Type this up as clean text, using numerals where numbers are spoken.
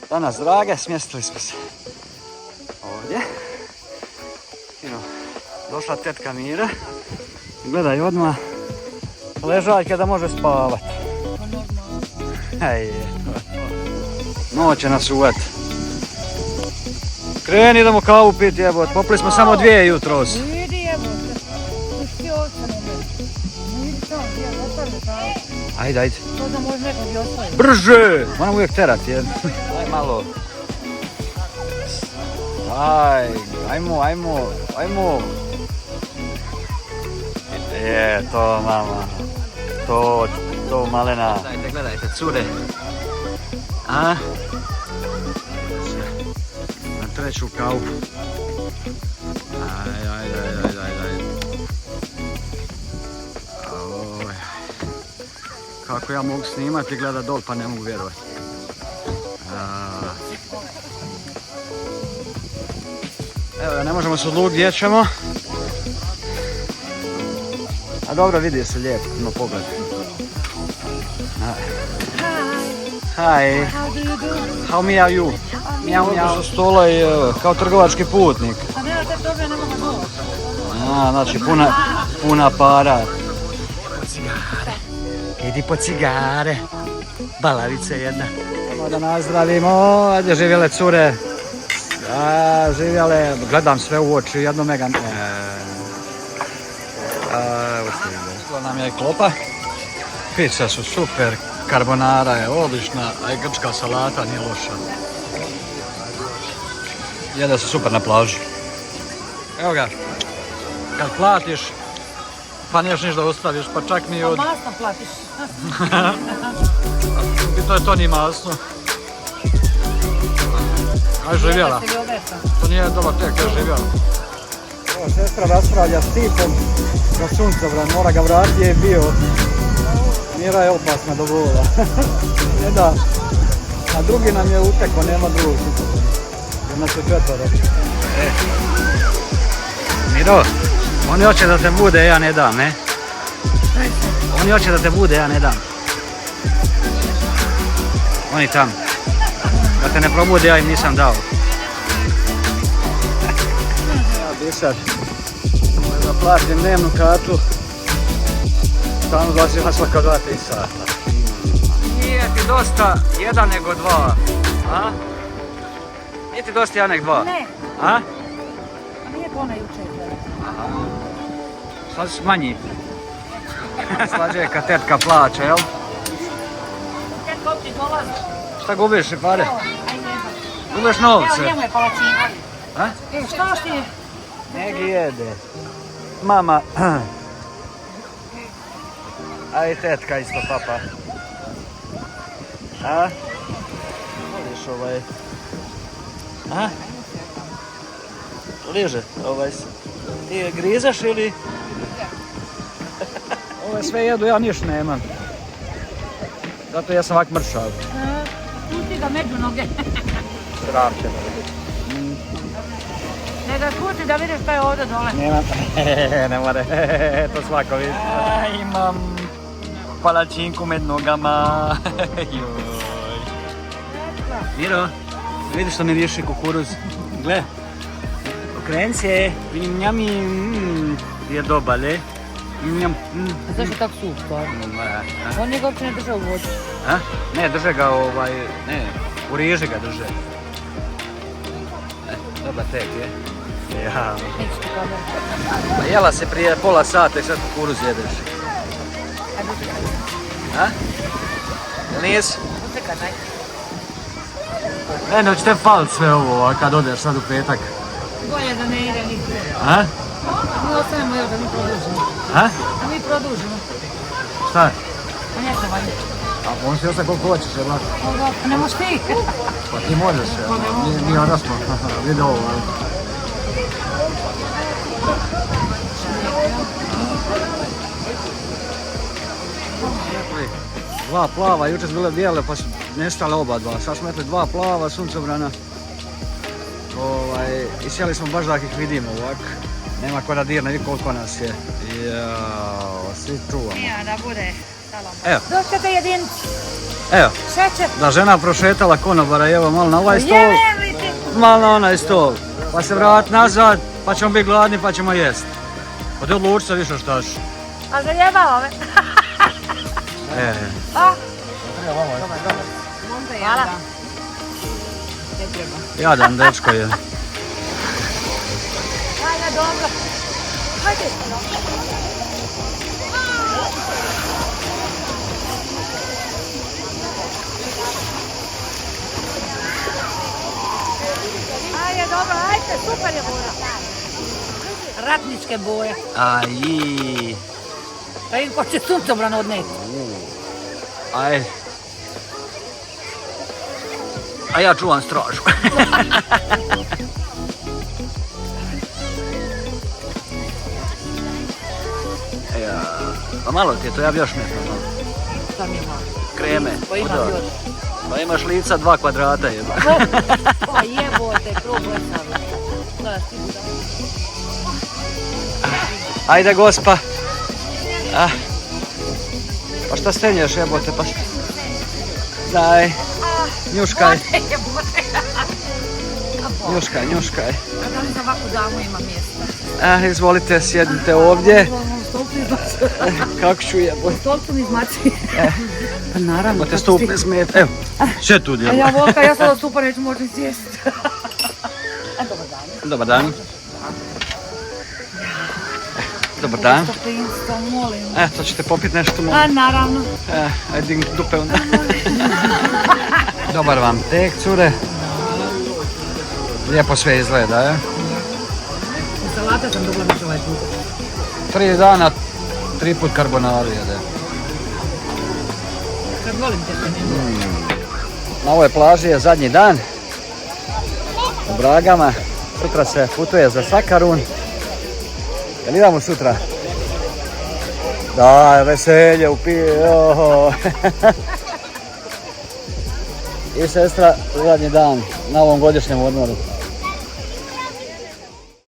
Danas, drage, smjestili smo se ovdje. Došla tetka Mira. Gledaj odmah ležaljke da može spavati. Noć će nas uvati. Kreni idemo kavu piti, jebot. Popili smo samo 2 jutros. Vidi, jebote. Pušti ostane. Vidi to, ostane kavu. Ajde. To da može nekog i ostaviti. Brže! Moram uvijek terati, jel? Aj malo. Ajmo. To mama. To malena. Gledajte, cure. A? Na treću kavu. Ajde. Kako ja mogu snimati i gledat dol pa ne mogu vjerovati. Evo, ne možemo se odlučiti gdje ćemo. A dobro, vidi se lijepo, no pogled. Hi. How do you do? How me are you? Mjau. Sa stola i kao trgovački putnik. Pa nema te toga, ne mogu doći. Znači puna para. Idi po cigare. Balavice jedna. Ajmo da nazdravimo. Ajde, živjele cure. Živjele. Gledam sve u oči. Jedno mega. Evo nam je klopa. Pizza su super. Carbonara je odlična. A i grčka salata nije loša. Jede se super na plaži. Evo ga. Kad platiš, pa niješ ništa ostaviš, pa čak ni od... Pa masno platiš. To nije masno. Aj živjela. To nije dobar tek, je živjela. Evo, sestra raspravlja s tipom za suncobran, mora ga vratiti je bio. Mira je opasna do vola. Ne da. A drugi nam je utekao, nema drugi. Jer nas je 4. Miro, oni hoće da te bude, ja ne dam, ne? Oni hoće da te bude, ja ne dam. Oni tam. Da te ne probude, ja im nisam dao. Ja bi sad da platim dnevnu kartu. Tamo zlazi na svaka 2-3 sata. Nije ti dosta 1 nego 2, a? Nije ti dosta 1 nego 2? Ne. A? Nije ko ona jučer. Sad si manji. Slađe je kad tetka plaće, jel? Tetka opet dolazi. Šta gubiš i pare? Ajde. Gubiš novce? Evo njemu je palačina. A? Šta ti je? Negi jede. Mama. A i tetka isto, papa. A? Voliš ovaj? A? Liže, ovaj. Ti je grizaš ili? Ove sve jedu, ja niš nemam. Zato ja sam ovak mršav. Pusti ga među noge. Sram te. Ne ga spusti da vidiš šta je ovdje dole. Nemam. Ne more. To svako vidi. Imam palačinku med nogama. Miro, vidiš što mi riješi kukuruz? Gle. Okreni se. Njami je dobar, le? Zašto je tako suh, stvarno? On njega uopće ne drže u vodu. A? Ne, drže ga ne, u riježi ga drže. Dobar tek je. Ja. Neću ti kameru. Pa jela se prije pola sata i sad kukuruz jedeš. Ajde, učekaj. A? Jel nisi? Učekaj, daj. Ne, će te falit sve ovo kad odeš sad u petak. Bolje da ne ide niko. A? Mi ostanemo još da mi produžimo. A? Da mi produžimo. Šta? Pa ne se valje. A možeš ti ostati koliko hoćeš, jel' lako? Pa ne možeš ti. Pa ti možeš, mi onda smo, vidi ovo. Dva plava, jučer su bile bijele pa su nestale oba dva. Sad smo rekli 2 plava, suncobrana. I sjeli smo baš da ih vidimo ovak. Nema ko da dirne, vidi koliko nas je. Jao, svi čuvamo. Ja, da bude. Evo. Došćete jedinci. Evo, Šećer. da žena prošetala konobara, evo malo na ovaj stol, malo na onaj stol. Pa se vrati nazad, pa ćemo biti gladni, pa ćemo jest. Pa te odluči se više šta ćeš. A zajebava me. A? Hvala. Jadan dečko je. Ajde, dobro. Hajde. Ajde, dobro, ajde, super je boja. Ratničke boje. Aji. Da im ko će suncobran odneti. Ajde. A ja čuvam stražu. Pa malo ti je to, ja bi još nešto malo. Šta mi ima? Kreme. Pa imam još. Pa imaš lica 2 kvadrata jedno. Pa jebote, probaj sam. Da, ti budem. Ajde gospa. Pa šta stenješ jebote pa šta? Daj. Njuškaj. Njuškaj, njuškaj. A da li za ovakvu damu ima mjesta? Izvolite, sjednite ovdje. Kako ću jebote? Stolcu mi izmaci. Pa naravno. Pa te stup ne smijete. Evo, še tu A djelo. ja Volka, ja sada stupa neću možda sjesti. Dobar dan. Dobar dan. Dobar dan. Stopinstvo, molim. To ćete popiti nešto molim. A naravno. Ajde dignite dupe onda. Dobar vam tek, cure. Lijepo sve izgleda, je? Salata sam dobila već ovaj put. 3 dana, 3 put karbonaru jede. Kad volim te što ne. Na ovoj plaži je zadnji dan. U Bragama. Sutra se putuje za Sakarun. Jel idemo sutra? Da, veselje upije. I sestra zadnji dan na ovom godišnjem odmoru.